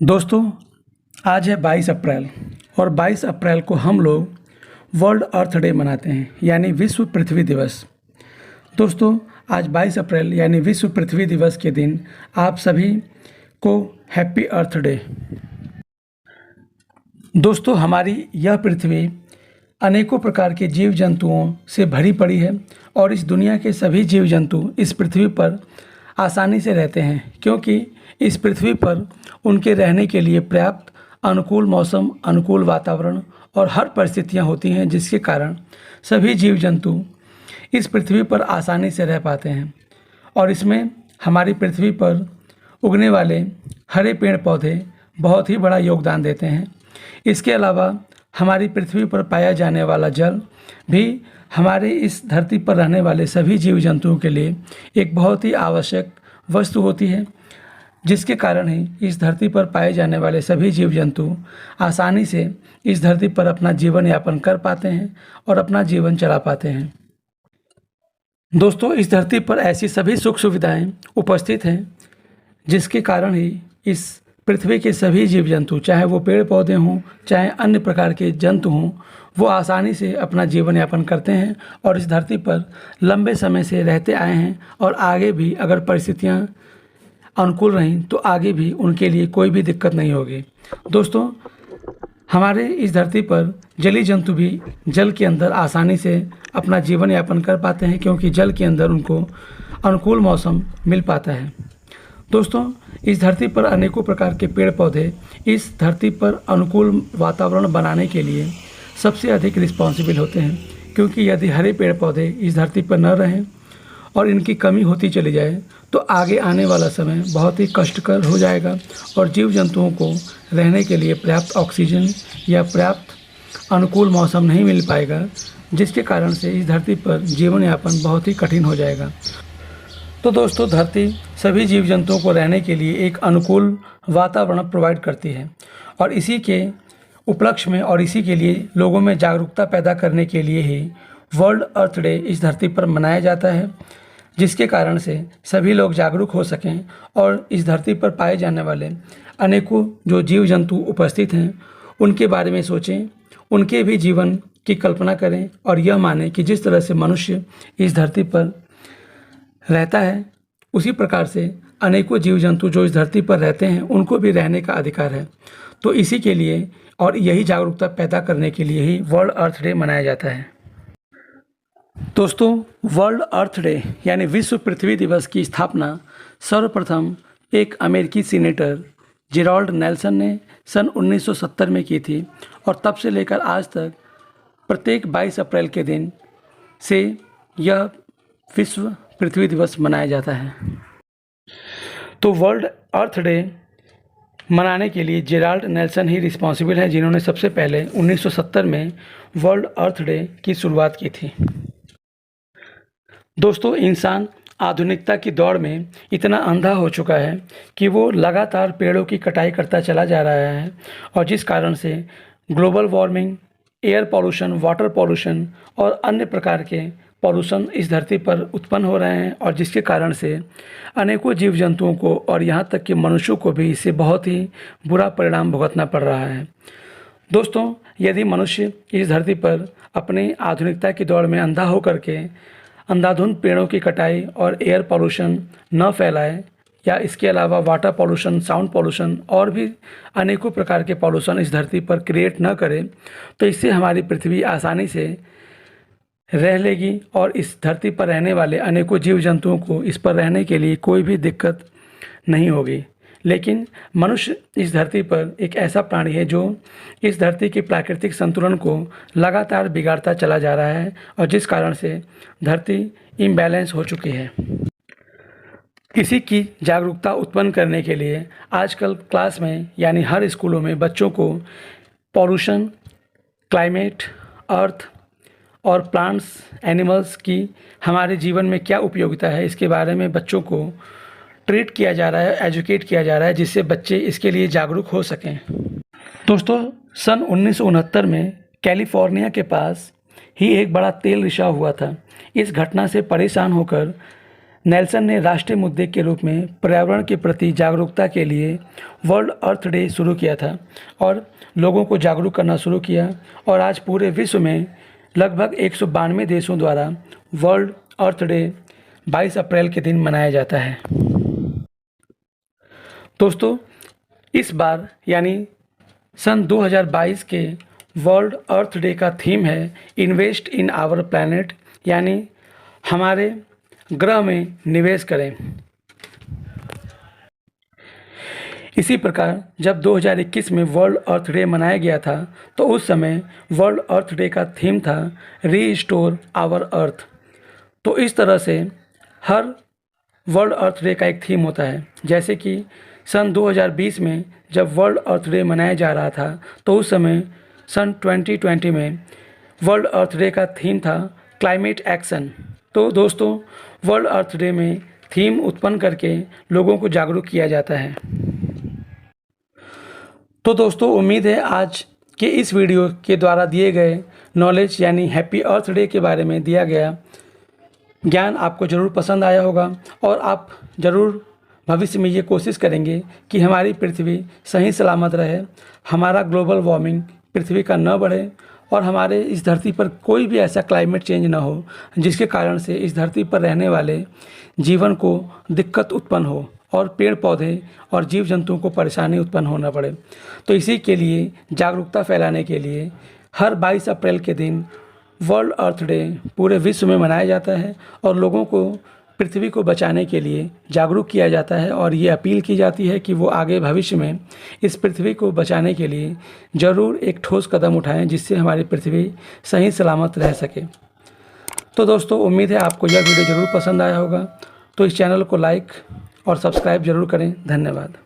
दोस्तों, आज है 22 अप्रैल और 22 अप्रैल को हम लोग वर्ल्ड अर्थ डे मनाते हैं यानी विश्व पृथ्वी दिवस। दोस्तों, आज 22 अप्रैल यानी विश्व पृथ्वी दिवस के दिन आप सभी को हैप्पी अर्थ डे। दोस्तों, हमारी यह पृथ्वी अनेकों प्रकार के जीव जंतुओं से भरी पड़ी है और इस दुनिया के सभी जीव जंतु इस पृथ्वी पर आसानी से रहते हैं क्योंकि इस पृथ्वी पर उनके रहने के लिए पर्याप्त अनुकूल मौसम, अनुकूल वातावरण और हर परिस्थितियां होती हैं, जिसके कारण सभी जीव जंतु इस पृथ्वी पर आसानी से रह पाते हैं। और इसमें हमारी पृथ्वी पर उगने वाले हरे पेड़ पौधे बहुत ही बड़ा योगदान देते हैं। इसके अलावा हमारी पृथ्वी पर पाया जाने वाला जल भी हमारे इस धरती पर रहने वाले सभी जीव जंतुओं के लिए एक बहुत ही आवश्यक वस्तु होती है, जिसके कारण ही इस धरती पर पाए जाने वाले सभी जीव जंतु आसानी से इस धरती पर अपना जीवन यापन कर पाते हैं और अपना जीवन चला पाते हैं। दोस्तों, इस धरती पर ऐसी सभी सुख सुविधाएं उपस्थित हैं जिसके कारण ही इस पृथ्वी के सभी जीव जंतु, चाहे वो पेड़ पौधे हों चाहे अन्य प्रकार के जंतु हों, वो आसानी से अपना जीवन यापन करते हैं और इस धरती पर लंबे समय से रहते आए हैं और आगे भी अगर परिस्थितियां अनुकूल रहीं तो आगे भी उनके लिए कोई भी दिक्कत नहीं होगी। दोस्तों, हमारे इस धरती पर जलीय जंतु भी जल के अंदर आसानी से अपना जीवन यापन कर पाते हैं क्योंकि जल के अंदर उनको अनुकूल मौसम मिल पाता है। दोस्तों, इस धरती पर अनेकों प्रकार के पेड़ पौधे इस धरती पर अनुकूल वातावरण बनाने के लिए सबसे अधिक रिस्पॉन्सिबल होते हैं, क्योंकि यदि हरे पेड़ पौधे इस धरती पर न रहें और इनकी कमी होती चली जाए तो आगे आने वाला समय बहुत ही कष्टकर हो जाएगा और जीव जंतुओं को रहने के लिए पर्याप्त ऑक्सीजन या पर्याप्त अनुकूल मौसम नहीं मिल पाएगा, जिसके कारण से इस धरती पर जीवन यापन बहुत ही कठिन हो जाएगा। तो दोस्तों, धरती सभी जीव जंतुओं को रहने के लिए एक अनुकूल वातावरण प्रोवाइड करती है और इसी के उपलक्ष्य में और इसी के लिए लोगों में जागरूकता पैदा करने के लिए ही वर्ल्ड अर्थ डे इस धरती पर मनाया जाता है, जिसके कारण से सभी लोग जागरूक हो सकें और इस धरती पर पाए जाने वाले अनेकों जो जीव जंतु उपस्थित हैं उनके बारे में सोचें, उनके भी जीवन की कल्पना करें और यह मानें कि जिस तरह से मनुष्य इस धरती पर रहता है उसी प्रकार से अनेकों जीव जंतु जो इस धरती पर रहते हैं उनको भी रहने का अधिकार है। तो इसी के लिए और यही जागरूकता पैदा करने के लिए ही वर्ल्ड अर्थ डे मनाया जाता है। दोस्तों, वर्ल्ड अर्थ डे यानी विश्व पृथ्वी दिवस की स्थापना सर्वप्रथम एक अमेरिकी सीनेटर जेराल्ड नेल्सन ने सन 1970 में की थी और तब से लेकर आज तक प्रत्येक 22 अप्रैल के दिन से यह विश्व पृथ्वी दिवस मनाया जाता है। तो वर्ल्ड अर्थ डे मनाने के लिए जेराल्ड नेल्सन ही रिस्पॉन्सिबल है, जिन्होंने सबसे पहले 1970 में वर्ल्ड अर्थ डे की शुरुआत की थी। दोस्तों, इंसान आधुनिकता की दौड़ में इतना अंधा हो चुका है कि वो लगातार पेड़ों की कटाई करता चला जा रहा है और जिस कारण से global warming, air pollution, water pollution और अन्य प्रकार के पॉल्यूशन इस धरती पर उत्पन्न हो रहे हैं और जिसके कारण से अनेकों जीव जंतुओं को और यहाँ तक कि मनुष्यों को भी इससे बहुत ही बुरा परिणाम भुगतना पड़ रहा है। दोस्तों, यदि मनुष्य इस धरती पर अपनी आधुनिकता की दौड़ में अंधा होकर के अंधाधुंध पेड़ों की कटाई और एयर पॉल्यूशन न फैलाए या इसके अलावा वाटर पॉल्यूशन, साउंड पॉल्यूशन और भी अनेकों प्रकार के पॉल्यूशन इस धरती पर क्रिएट न करे तो इससे हमारी पृथ्वी आसानी से रह लेगी और इस धरती पर रहने वाले अनेकों जीव जंतुओं को इस पर रहने के लिए कोई भी दिक्कत नहीं होगी। लेकिन मनुष्य इस धरती पर एक ऐसा प्राणी है जो इस धरती के प्राकृतिक संतुलन को लगातार बिगाड़ता चला जा रहा है और जिस कारण से धरती इम्बैलेंस हो चुकी है। इसी की जागरूकता उत्पन्न करने के लिए आजकल क्लास में यानी हर स्कूलों में बच्चों को पॉल्यूशन, क्लाइमेट, अर्थ और प्लांट्स, एनिमल्स की हमारे जीवन में क्या उपयोगिता है इसके बारे में बच्चों को ट्रीट किया जा रहा है, एजुकेट किया जा रहा है, जिससे बच्चे इसके लिए जागरूक हो सकें। दोस्तों, सन 1969 में कैलिफोर्निया के पास ही एक बड़ा तेल रिसाव हुआ था। इस घटना से परेशान होकर नेल्सन ने राष्ट्रीय मुद्दे के रूप में पर्यावरण के प्रति जागरूकता के लिए वर्ल्ड अर्थ डे शुरू किया था और लोगों को जागरूक करना शुरू किया और आज पूरे विश्व में लगभग 192 देशों द्वारा वर्ल्ड अर्थ डे 22 अप्रैल के दिन मनाया जाता है। दोस्तों, इस बार यानी सन 2022 के वर्ल्ड अर्थ डे का थीम है इन्वेस्ट इन आवर प्लैनेट, यानी हमारे ग्रह में निवेश करें। इसी प्रकार जब 2021 में वर्ल्ड अर्थ डे मनाया गया था तो उस समय वर्ल्ड अर्थ डे का थीम था रीस्टोर आवर अर्थ। तो इस तरह से हर वर्ल्ड अर्थ डे का एक थीम होता है। जैसे कि सन 2020 में जब वर्ल्ड अर्थ डे मनाया जा रहा था तो उस समय सन 2020 में वर्ल्ड अर्थ डे का थीम था क्लाइमेट एक्शन। तो दोस्तों, वर्ल्ड अर्थ डे में थीम उत्पन्न करके लोगों को जागरूक किया जाता है। तो दोस्तों, उम्मीद है आज के इस वीडियो के द्वारा दिए गए नॉलेज यानी हैप्पी अर्थ डे के बारे में दिया गया ज्ञान आपको ज़रूर पसंद आया होगा और आप ज़रूर भविष्य में ये कोशिश करेंगे कि हमारी पृथ्वी सही सलामत रहे, हमारा ग्लोबल वार्मिंग पृथ्वी का न बढ़े और हमारे इस धरती पर कोई भी ऐसा क्लाइमेट चेंज ना हो जिसके कारण से इस धरती पर रहने वाले जीवन को दिक्कत उत्पन्न हो और पेड़ पौधे और जीव जंतुओं को परेशानी उत्पन्न होना पड़े। तो इसी के लिए जागरूकता फैलाने के लिए हर 22 अप्रैल के दिन वर्ल्ड अर्थ डे पूरे विश्व में मनाया जाता है और लोगों को पृथ्वी को बचाने के लिए जागरूक किया जाता है और ये अपील की जाती है कि वो आगे भविष्य में इस पृथ्वी को बचाने के लिए ज़रूर एक ठोस कदम उठाएं जिससे हमारी पृथ्वी सही सलामत रह सके। तो दोस्तों, उम्मीद है आपको यह वीडियो ज़रूर पसंद आया होगा। तो इस चैनल को लाइक और सब्सक्राइब ज़रूर करें। धन्यवाद।